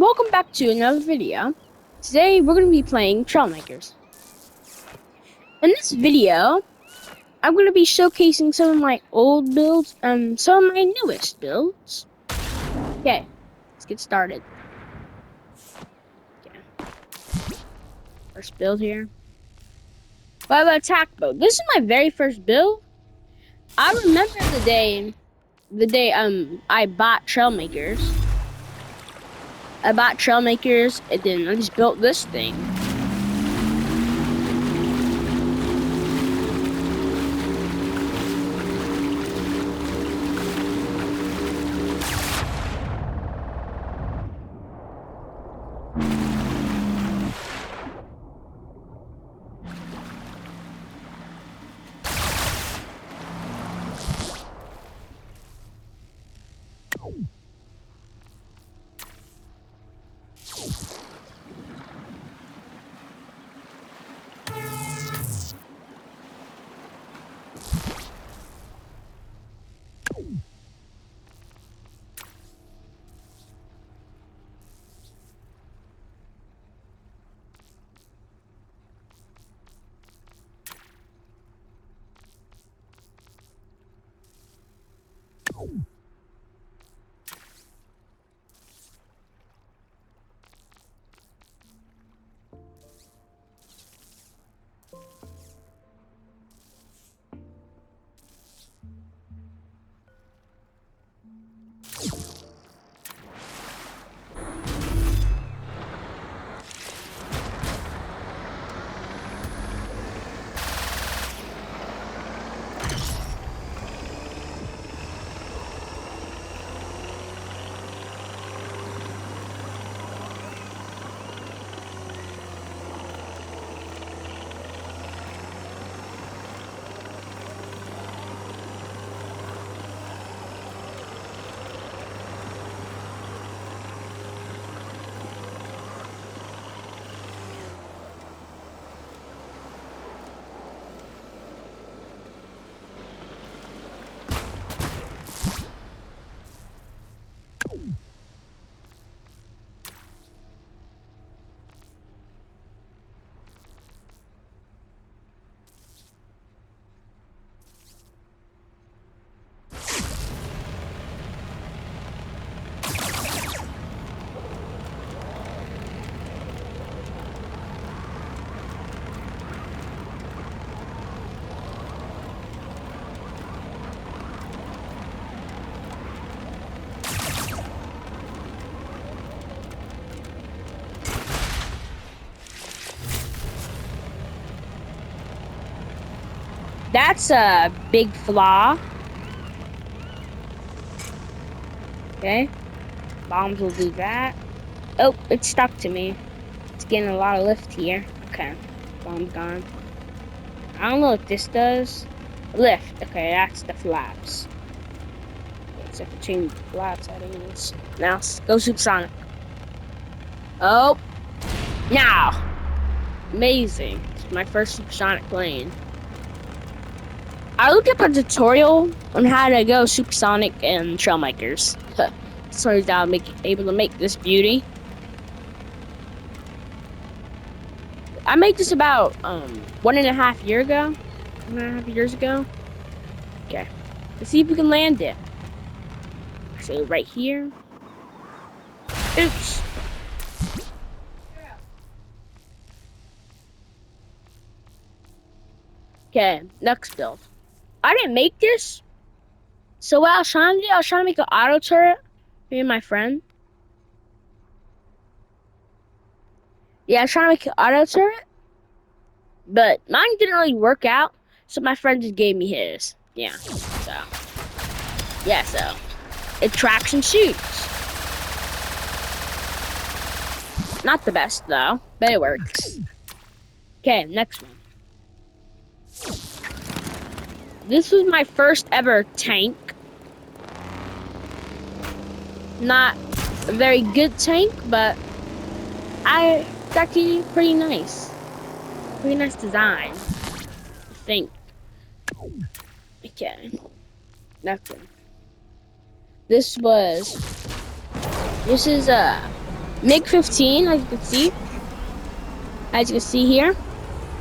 welcome back to another video. Today we're going to be playing Trailmakers. In this video, I'm going to be showcasing some of my old builds and some of my newest builds. Okay, let's get started. Okay. First build here. We have an attack mode. This is my very first build. I remember the day I bought Trailmakers. And then I just built this thing. That's a big flaw. Okay. Bombs will do that. Oh, it stuck to me. It's getting a lot of lift here. Okay. Bomb's gone. I don't know what this does. Lift. Okay, that's the flaps. Okay, so I can change the flap settings. Now, let's go supersonic. Oh. Now. Amazing. It's my first supersonic plane. I looked up a tutorial on how to go supersonic and Trailmakers. So that I'm able to make this beauty. I made this about 1.5 years ago. 1.5 years ago. Okay. Let's see if we can land it. Actually, right here. Oops. Okay, next build. I didn't make this. So what I was trying to do, I was trying to make an auto turret. Me and my friend. Yeah, I was trying to make an auto turret. But mine didn't really work out. So my friend just gave me his. Yeah. So. Yeah, so. It tracks and shoots. Not the best though, but it works. Okay, next one. This was my first ever tank. Not a very good tank, but it's actually pretty nice. Pretty nice design, I think. Okay, next one. This is MiG-15, as you can see here.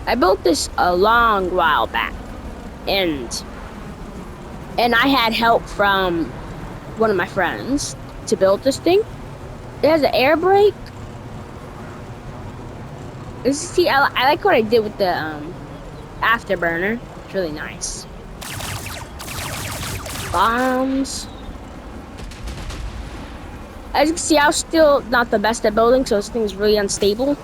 I built this a long while back, and I had help from one of my friends to build this thing. It has an air brake. See, I like what I did with the afterburner. It's really nice. Bombs. As you can see, I was still not the best at building, so this thing is really unstable.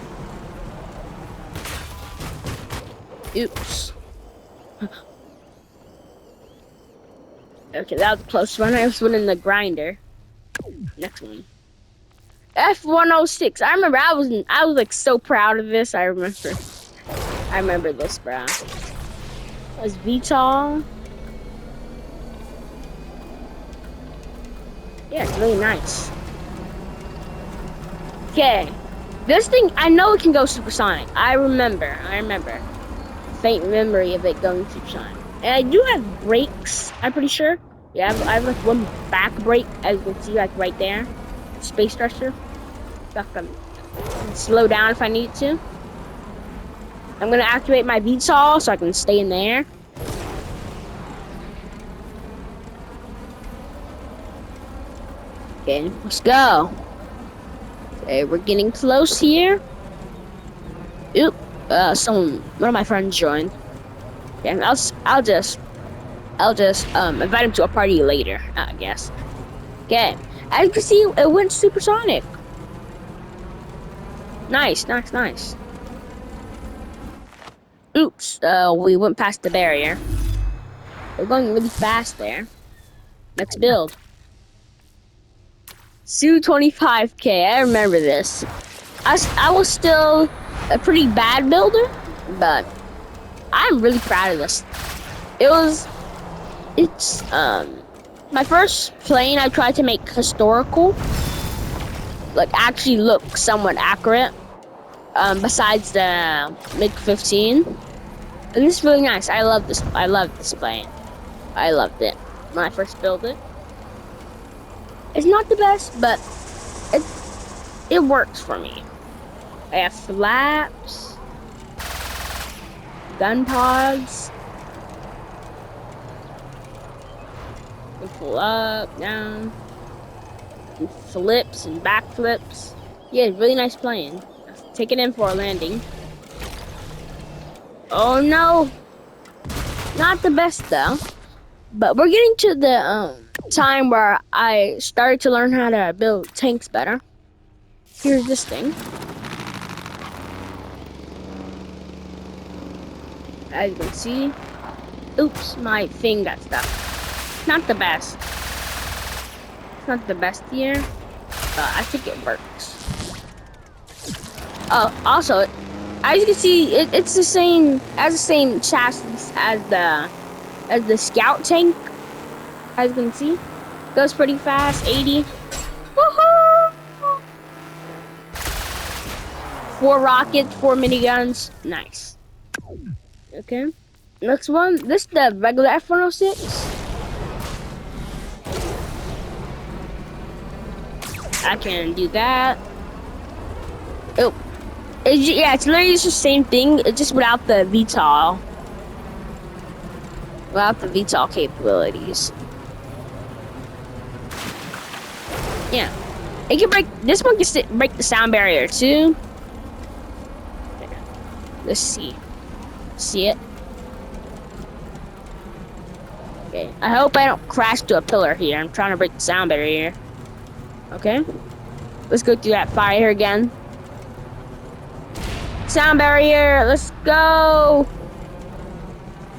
Oops. Okay, that was a close one. I was winning the grinder. Next one. F-106. I remember I was like so proud of this. I remember this, bro. It was VTOL. Yeah, it's really nice. Okay. This thing, I know it can go supersonic. I remember. Faint memory of it going supersonic. And I do have brakes, I'm pretty sure. Yeah, I have like one back brake, as you can see, like right there. Space thruster. So I can slow down if I need to. I'm gonna activate my VTOL so I can stay in there. Okay, let's go. Okay, we're getting close here. Oop, one of my friends joined. Okay, I'll just invite him to a party later, I guess. Okay, as you can see, it went supersonic. Nice. Oops, we went past the barrier. We're going really fast there. Let's build. Su-25K, I remember this. I was still a pretty bad builder, but I'm really proud of this. It's my first plane I tried to make historical, like actually look somewhat accurate, besides the MiG-15. And it's really nice. I love this plane. I loved it when I first built it. It's not the best, but it works for me. I have flaps, gun pods. We pull up, down, and flips and backflips. Yeah, really nice plane. Take it in for a landing. Oh no! Not the best though. But we're getting to the time where I started to learn how to build tanks better. Here's this thing. As you can see. Oops, my thing got stuck. Not the best. It's not the best here, but I think it works. Oh, also, as you can see, it's the same chassis as the scout tank. As you can see, goes pretty fast, 80. Woohoo! 4 rockets, 4 miniguns, nice. Okay, next one. This is the regular F-106. I can do that. Oh, it's literally just the same thing. It's just without the VTOL. Without the VTOL capabilities. Yeah, it can break. This one can break the sound barrier too. Let's see. See it? Okay. I hope I don't crash to a pillar here. I'm trying to break the sound barrier. Okay. Let's go through that fire again. Sound barrier. Let's go.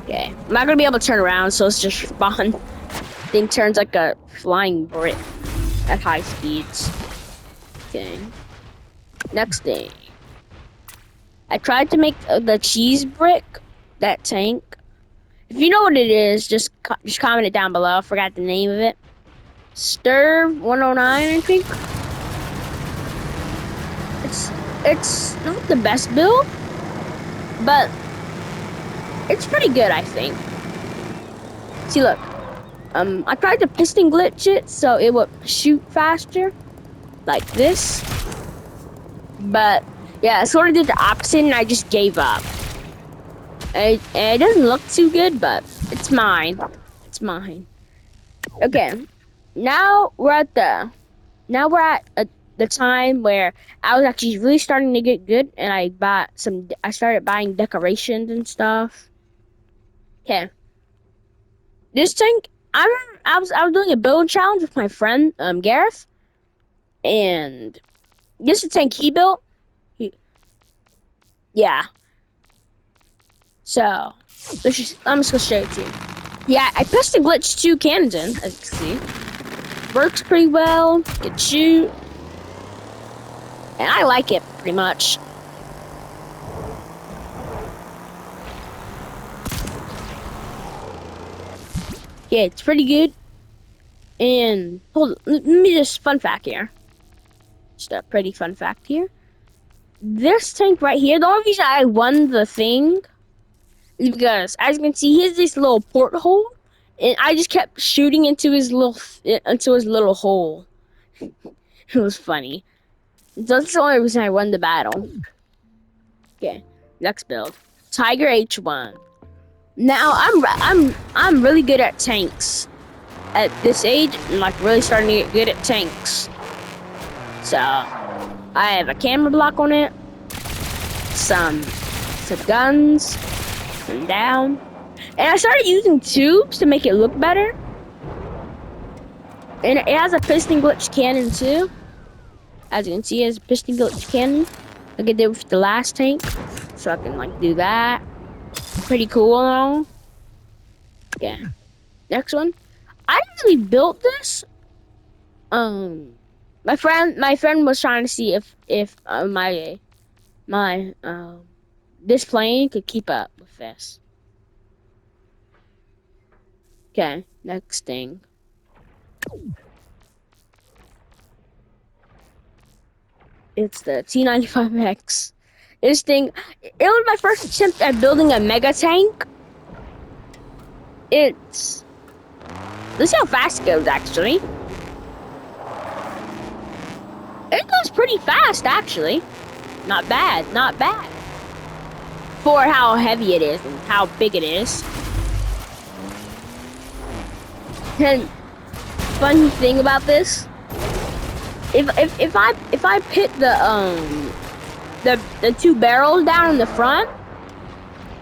Okay. I'm not gonna be able to turn around, so let's just spawn. Thing turns like a flying brick at high speeds. Okay. Next thing. I tried to make the cheese brick, that tank. If you know what it is, just comment it down below. I forgot the name of it. Sturv 109, I think. It's not the best build, but it's pretty good, I think. See, look. I tried to piston glitch it so it would shoot faster, like this. But yeah, I sort of did the opposite, and I just gave up. It doesn't look too good, but it's mine. It's mine. Okay, now we're at the time where I was actually really starting to get good, and I started buying decorations and stuff. Okay, this tank. I was doing a build challenge with my friend Gareth, and this is the tank he built. He, yeah. So I'm just gonna show it to you. Yeah, I piston glitched 2 cannons in, as you can see. Works pretty well. Can shoot, and I like it pretty much. Yeah, it's pretty good. And hold on, let me just fun fact here. Just a pretty fun fact here. This tank right here, the only reason I won the thing is because, as you can see, he has this little porthole, and I just kept shooting into his little hole. It was funny. That's the only reason I won the battle. Okay, next build, Tiger H1. Now I'm really good at tanks at this age, and like really starting to get good at tanks. So I have a camera block on it, some guns, and down. And I started using tubes to make it look better. And it has a piston glitch cannon too. As you can see, it has a piston glitch cannon. Like I did with the last tank. So I can like do that. Pretty cool and all. Yeah. Next one. I actually built this. My friend was trying to see if my this plane could keep up with this. Okay, next thing. It's the T95X. This thing, it was my first attempt at building a mega tank. Let's see how fast it goes, actually. It goes pretty fast, actually. Not bad, not bad. For how heavy it is and how big it is. And funny thing about this, if I put the 2 barrels down in the front,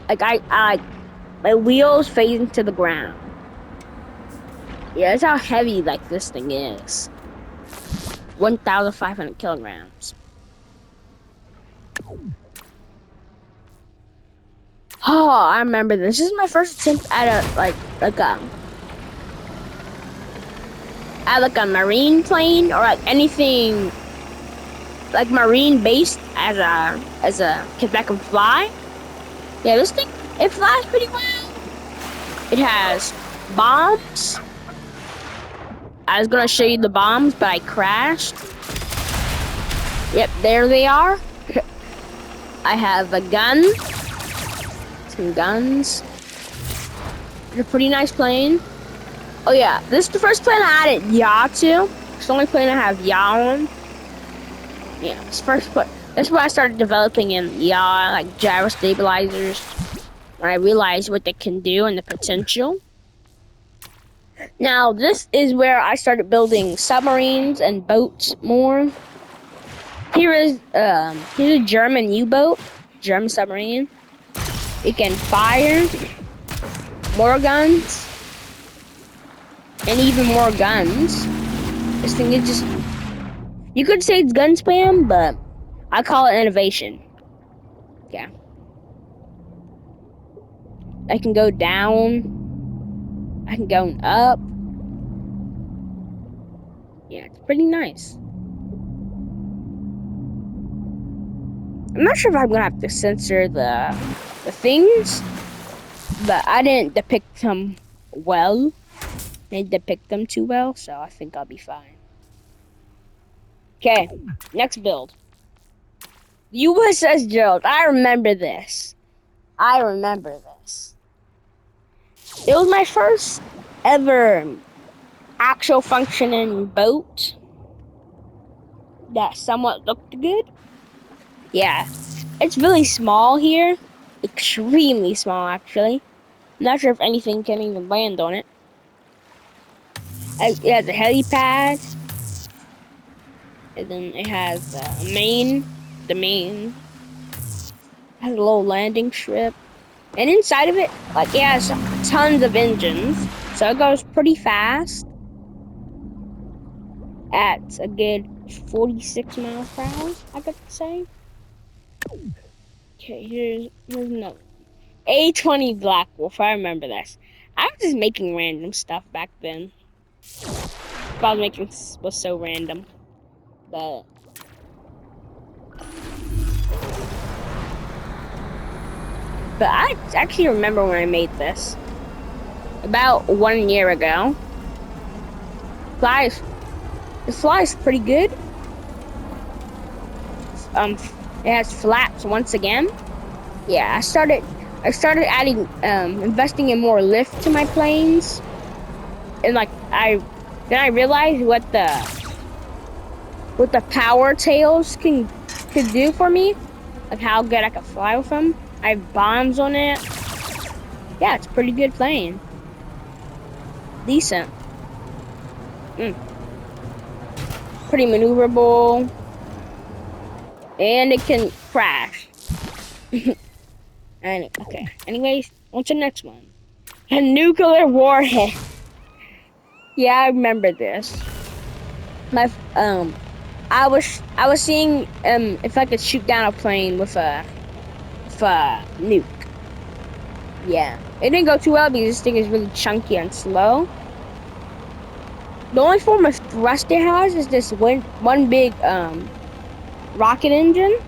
like I my wheels fade into the ground. Yeah, that's how heavy like this thing is. 1,500 kilograms. Oh, I remember this. This is my first attempt at a marine plane or like anything like marine based as a that can fly. Yeah, this thing it flies pretty well. It has bombs. I was gonna show you the bombs, but I crashed. Yep, there they are. I have a gun. Some guns. It's a pretty nice plane. Oh yeah, this is the first plane I added yaw to. It's the only plane I have yaw on. Yeah, it's first plane. That's why I started developing in yaw, like gyro stabilizers. When I realized what they can do and the potential. Now this is where I started building submarines and boats more. Here's a German U-boat, German submarine. It can fire more guns and even more guns. This thing is just, you could say it's gun spam, but I call it innovation. Yeah. I can go down. I can go up. Yeah, it's pretty nice. I'm not sure if I'm gonna have to censor the things, but I didn't depict them well. They depict them too well, so I think I'll be fine. Okay, next build. USS Gerald. I remember this. I remember this. It was my first ever actual functioning boat that somewhat looked good. Yeah, it's really small here. Extremely small, actually. I'm not sure if anything can even land on it. It has a helipad, and then it has the main has a little landing strip, and inside of it, like, it has tons of engines, so it goes pretty fast at a good 46 miles per hour, I could say. Okay, here's another one. A20 Black Wolf, I remember this. I was just making random stuff back then. What I was making was so random. But I actually remember when I made this. About 1 year ago. Flies the fly's pretty good. Um it has flaps once again. Yeah, I started adding investing in more lift to my planes. And like I realized what the power tails could do for me. Like how good I could fly with them. I have bombs on it. Yeah, it's a pretty good plane. Decent. Mm, pretty maneuverable. And it can crash. And okay. Anyways, what's the next one? A nuclear warhead. Yeah, I remember this. My I was seeing if I could shoot down a plane with a nuke. Yeah, it didn't go too well because this thing is really chunky and slow. The only form of thrust it has is this one big rocket engine,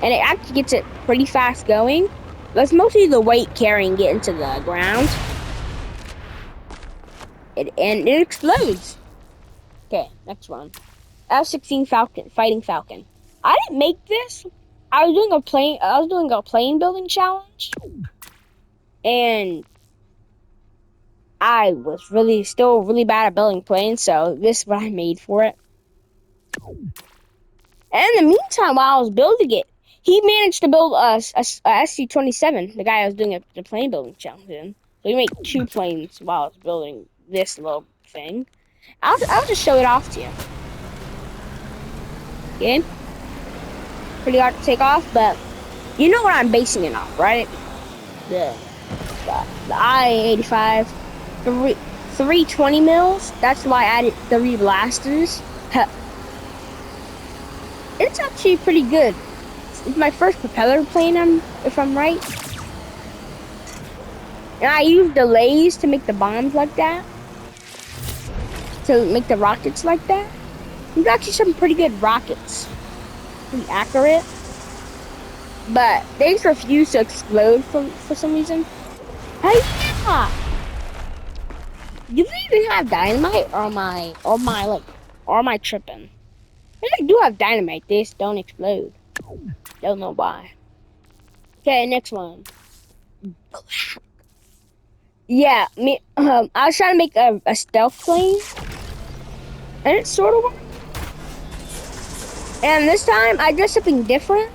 and it actually gets it pretty fast going. But it's mostly the weight carrying it into the ground. And it explodes. Okay, next one. F-16 Falcon, Fighting Falcon. I didn't make this. I was doing a plane building challenge, and I was still really bad at building planes, so this is what I made for it. And in the meantime, while I was building it, he managed to build a SC-27, the guy I was doing the plane building challenge in. So he made two planes while I was building this little thing. I'll just show it off to you. Okay? Pretty hard to take off, but you know what I'm basing it off, right? The the I-85, 320 mils. That's why I added 3 blasters. It's actually pretty good. It's my first propeller plane, if I'm right. And I use delays to make the bombs like that. To make the rockets like that. There's actually some pretty good rockets. Pretty accurate. But they just refuse to explode for some reason. Hey, yeah! Do they even have dynamite or am I tripping? They do have dynamite, they just don't explode. Don't know why. Okay, next one. Yeah, I was trying to make a stealth plane, and it sort of worked. And this time, I did something different.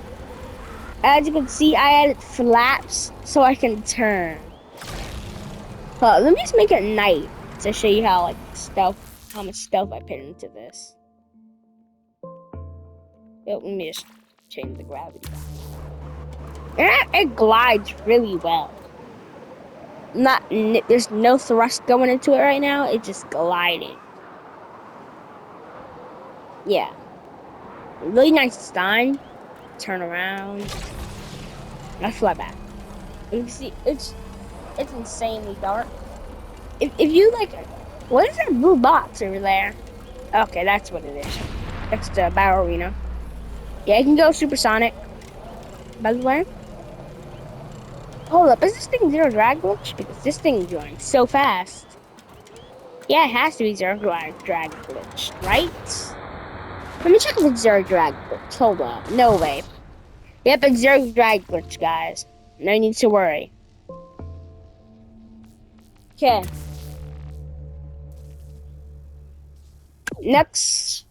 As you can see, I added flaps so I can turn. Let me just make it night to show you how how much stealth I put into this. Let me just change the gravity. And it glides really well. There's no thrust going into it right now. It's just gliding. Yeah, really nice design. Turn around. I fly back. You can see it's insanely dark. If you like, what is that blue box over there? Okay, that's what it is. That's the battle arena. Yeah, it can go supersonic. By the way, hold up, is this thing zero drag glitch? Because this thing is going so fast. Yeah, it has to be zero drag glitch, right? Let me check if it's zero drag glitch. Hold on, no way. Yep, it's zero drag glitch, guys. No need to worry. Okay. Next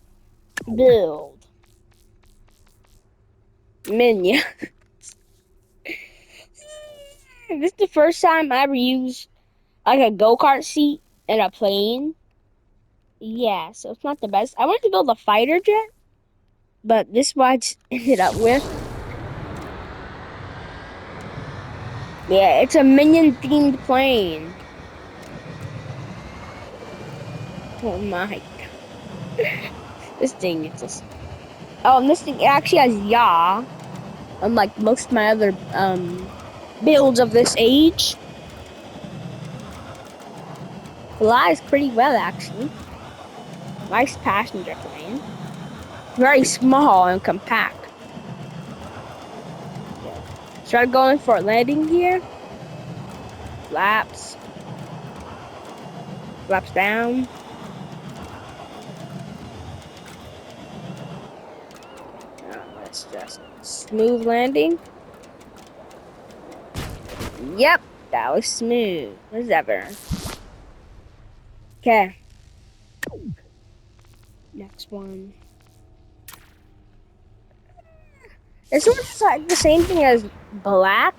build. Minion. This is the first time I ever used like a go-kart seat in a plane. Yeah, so it's not the best. I wanted to build a fighter jet, but this is what I just ended up with. Yeah, it's a minion themed plane. Oh my god. This thing is just oh, and this thing it actually has yaw, unlike most of my other builds of this age. Flies pretty well actually. Nice passenger plane. Very small and compact. Okay. Start going for a landing gear. Flaps. Flaps down. Now let's just smooth landing. Yep, that was smooth as ever. Okay, next one. This one's like the same thing as black.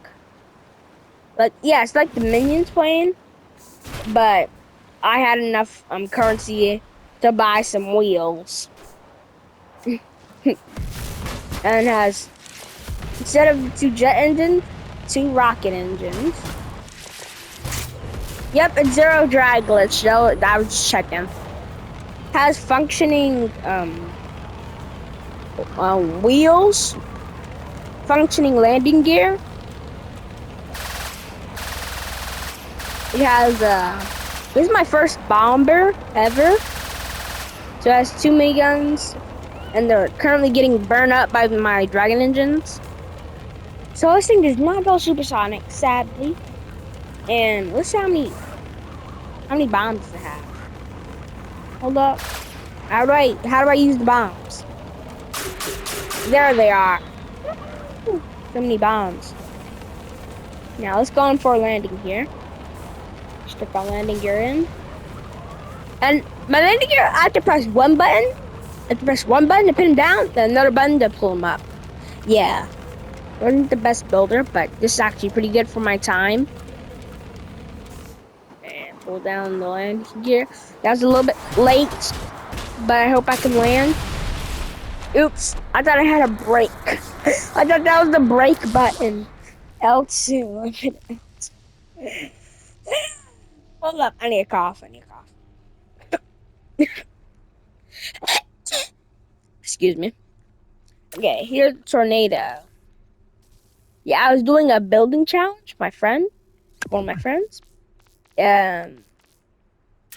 But yeah, it's like the minions plane, but I had enough currency to buy some wheels. And it has instead of two jet engines, two rocket engines. Yep, it's zero drag glitch. So I was just checking. Has functioning wheels, functioning landing gear. It has this is my first bomber ever. So it has two miniguns, and they're currently getting burned up by my dragon engines. So this thing does not go supersonic, sadly. And let's see how many bombs does it have. Hold up. How do I use the bombs? There they are. Woo, so many bombs. Now let's go in for a landing here. Stick our landing gear in. And my landing gear, I have to press one button. I have to press one button to pin him down, then another button to pull him up. Yeah. Wasn't the best builder, but this is actually pretty good for my time. And pull down the landing gear. That was a little bit late, but I hope I can land. Oops, I thought I had a brake. I thought that was the brake button. L2. Hold up, I need a cough. Excuse me. Okay, here's the tornado. Yeah, I was doing a building challenge. One of my friends.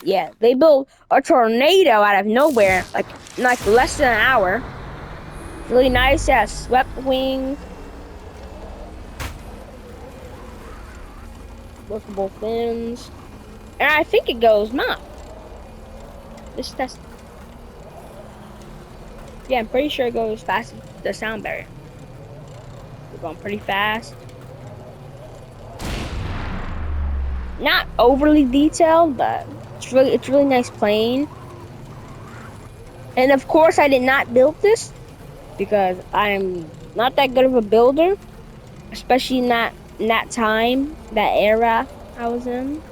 Yeah, they built a tornado out of nowhere, like less than an hour. Really nice. It has swept wings, workable fins, and I think it goes not. This test. Yeah, I'm pretty sure it goes fast as the sound barrier. We're going pretty fast. Not overly detailed, but it's really nice plane. And of course, I did not build this because I'm not that good of a builder, especially in that time, that era I was in.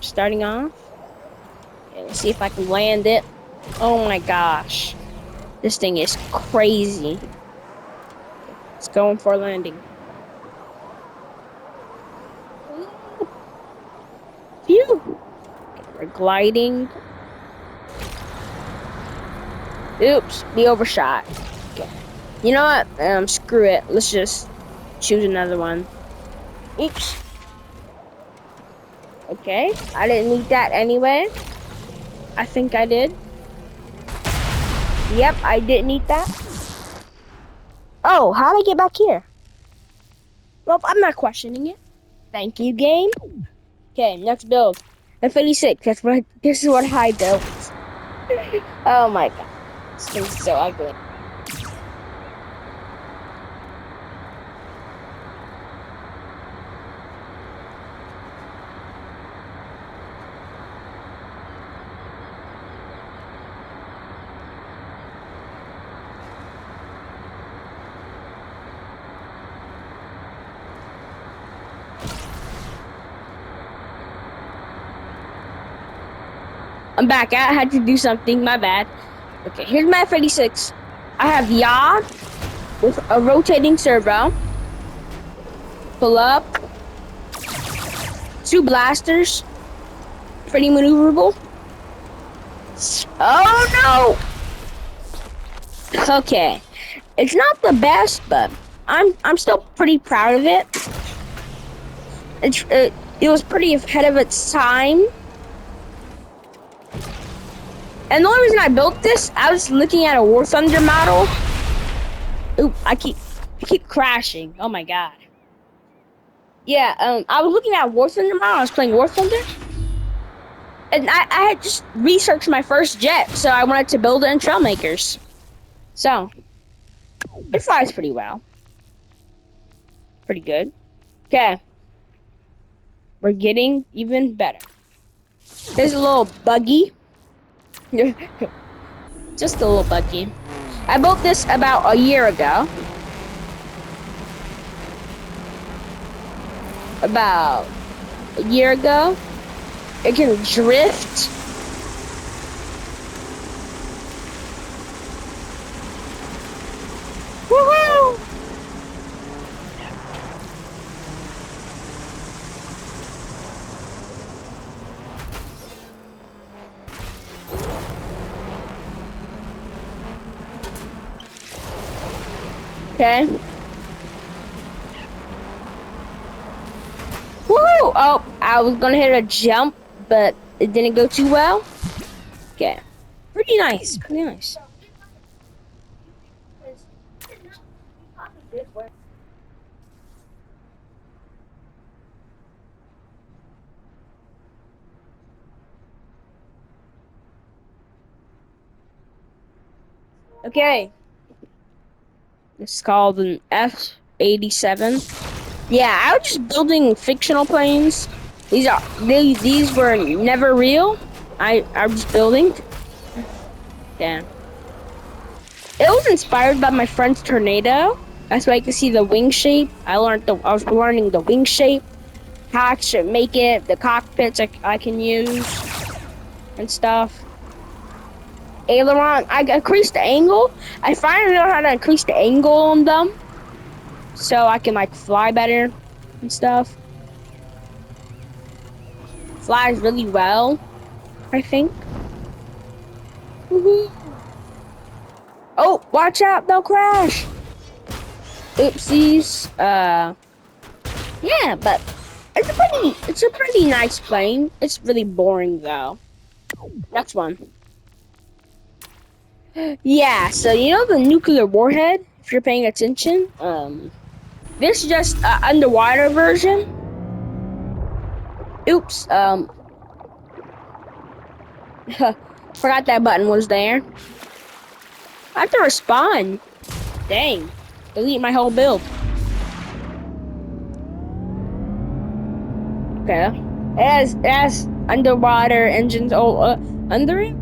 Starting off. Okay, let's see if I can land it. Oh my gosh. This thing is crazy. It's going for a landing. Phew. Okay, we're gliding. Oops, we overshot. Okay. You know what? Screw it. Let's just choose another one. Oops. Okay, I didn't need that anyway. I think I did. Yep, I didn't need that. Oh, how'd I get back here? Well, I'm not questioning it. Thank you, game. Okay, next build. F86. This is what I built. Oh my god. This thing's so ugly. I'm back. I had to do something. My bad. Okay, here's my F-86. I have yaw with a rotating servo. Pull up. 2 blasters. Pretty maneuverable. Oh no! Okay, it's not the best, but I'm still pretty proud of it. It was pretty ahead of its time. And the only reason I built this, I was looking at a War Thunder model. Oop, I keep crashing. Oh my god. Yeah, I was looking at War Thunder model. I was playing War Thunder, and I had just researched my first jet, so I wanted to build it in Trailmakers. So it flies pretty well, pretty good. Okay, we're getting even better. There's a little buggy, just a little buggy. I built this about a year ago. About a year ago. It can drift. Woohoo! Okay. Woo! Oh, I was gonna hit a jump, but it didn't go too well. Okay. Pretty nice. Pretty nice. Okay. It's called an F-87. Yeah, I was just building fictional planes. These were never real. I was building. Yeah. It was inspired by my friend's tornado. That's why I could see the wing shape. I was learning the wing shape, how I should make it, the cockpits I can use and stuff. Aileron, I increased the angle. I finally know how to increase the angle on them, so I can like fly better and stuff. Flies really well, I think. Woohoo! Oh, watch out, they'll crash. Oopsies. Yeah, but it's a pretty nice plane. It's really boring though. Next one. Yeah, so you know the nuclear warhead, if you're paying attention? This is just an underwater version. Oops, forgot that button was there. I have to respond. Dang. Delete my whole build. Okay. It has underwater engines all under it.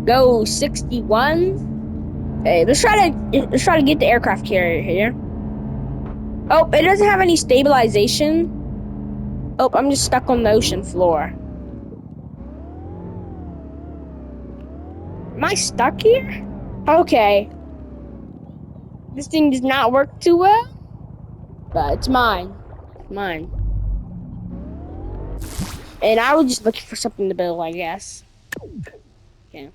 Go 61. Okay, let's try to get the aircraft carrier here. Oh, it doesn't have any stabilization. Oh, I'm just stuck on the ocean floor. Am I stuck here? Okay. This thing does not work too well, but it's mine. It's mine. And I was just looking for something to build, I guess. Okay.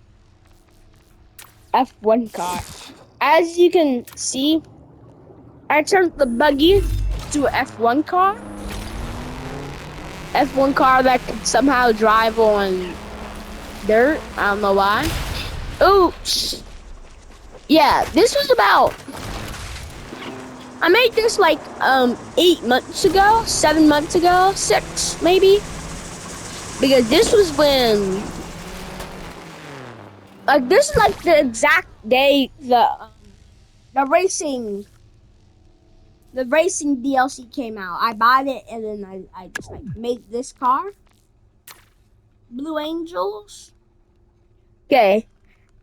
F1 car. As you can see, I turned the buggy to an F1 car. F1 car that could somehow drive on dirt. I don't know why. Oops. Yeah, this was about... I made this like 8 months ago, 7 months ago, 6 maybe. Because this was when... Like, this is like the exact day the racing DLC came out. I bought it and then I just like made this car. Blue Angels. Okay.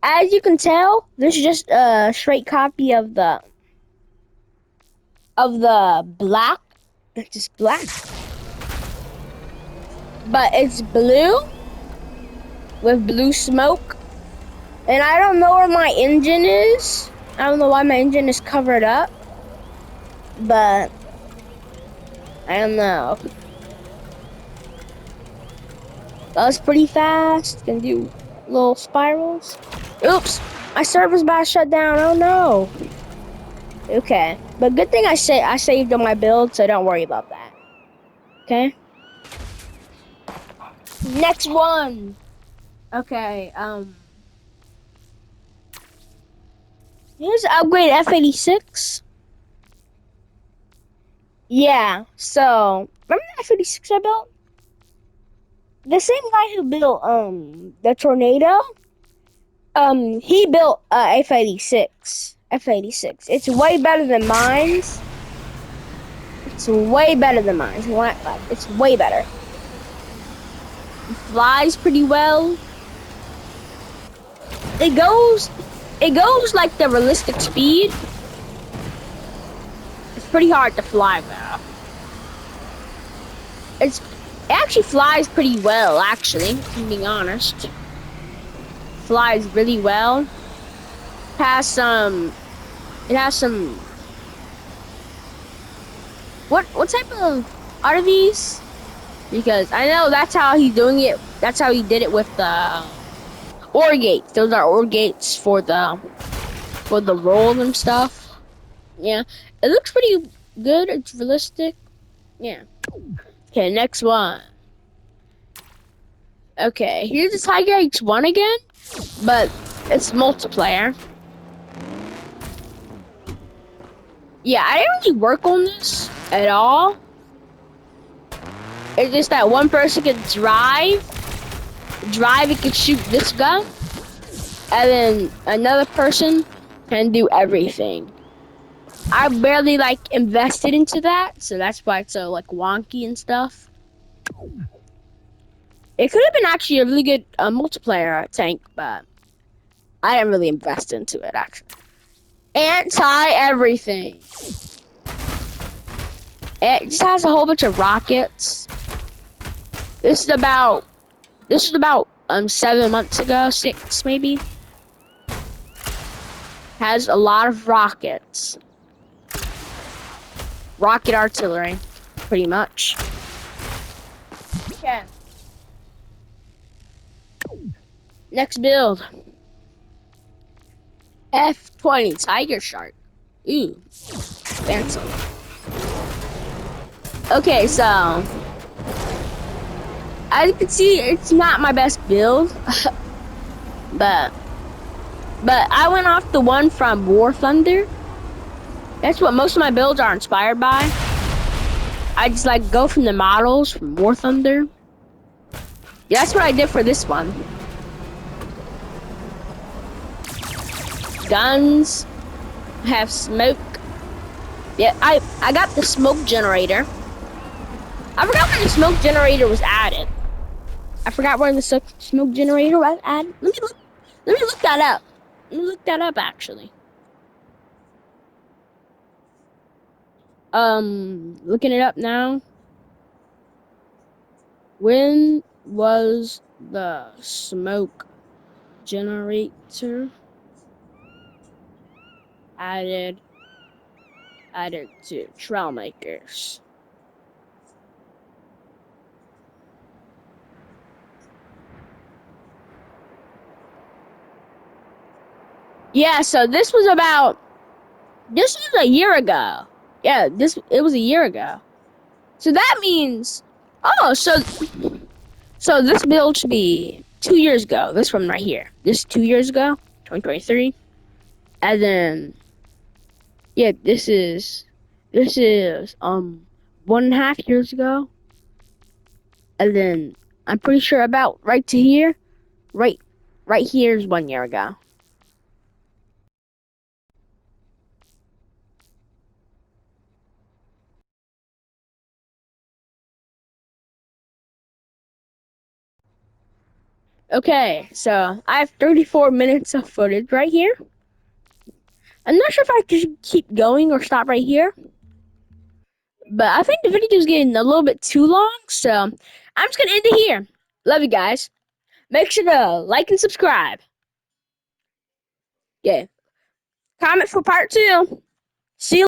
As you can tell, this is just a straight copy of the black. It's just black. But it's blue with blue smoke. And I don't know where my engine is. I don't know why my engine is covered up. But I don't know. That was pretty fast. Can do little spirals. Oops, my server's about to shut down. Oh no. Okay, but good thing I saved on my build, so don't worry about that. Okay. Next one. Okay. Here's upgrade F86. Yeah. So remember the F86 I built? The same guy who built the tornado. He built F86. F86. It's way better than mine's. It's way better than mine. It's way better. It flies pretty well. It goes like the realistic speed. It's pretty hard to fly though. It actually flies pretty well, actually, to be honest. Flies really well. It has some what type of are these? Because I know that's how he's doing it. That's how he did it with the ore gates. Those are ore gates for the roll and stuff. Yeah, it looks pretty good. It's realistic. Yeah. Okay, next one. Okay, here's the Tiger H1 again, but it's multiplayer. Yeah, I didn't really work on this at all. It's just that one person can drive, and can shoot this gun, and then another person can do everything. I barely like invested into that, so that's why it's so like wonky and stuff. It could have been actually a really good multiplayer tank, but I didn't really invest into it actually. Anti everything. It just has a whole bunch of rockets. This is about 7 months ago, 6 maybe. Has a lot of rockets. Rocket artillery, pretty much. Okay. Next build. F20 Tiger Shark. Ooh, fancy. Okay, so as you can see, it's not my best build, but I went off the one from War Thunder. That's what most of my builds are inspired by. I just like go from the models from War Thunder. Yeah, that's what I did for this one. Guns have smoke. Yeah, I got the smoke generator. I forgot where the smoke generator was added. Smoke generator was added. Let me look that up. Let me look that up actually. Looking it up now. When was the smoke generator added to Trailmakers? Yeah, so this was a year ago. Yeah, it was a year ago. So that means so this build should be 2 years ago. This one right here. This 2 years ago, 2023. And then yeah, this is 1.5 years ago. And then I'm pretty sure about right to here, right here is 1 year ago. Okay, so I have 34 minutes of footage right here. I'm not sure if I should keep going or stop right here, but I think the video is getting a little bit too long, so I'm just gonna end it here. Love you guys. Make sure to like and subscribe. Yeah. Comment for part 2. See you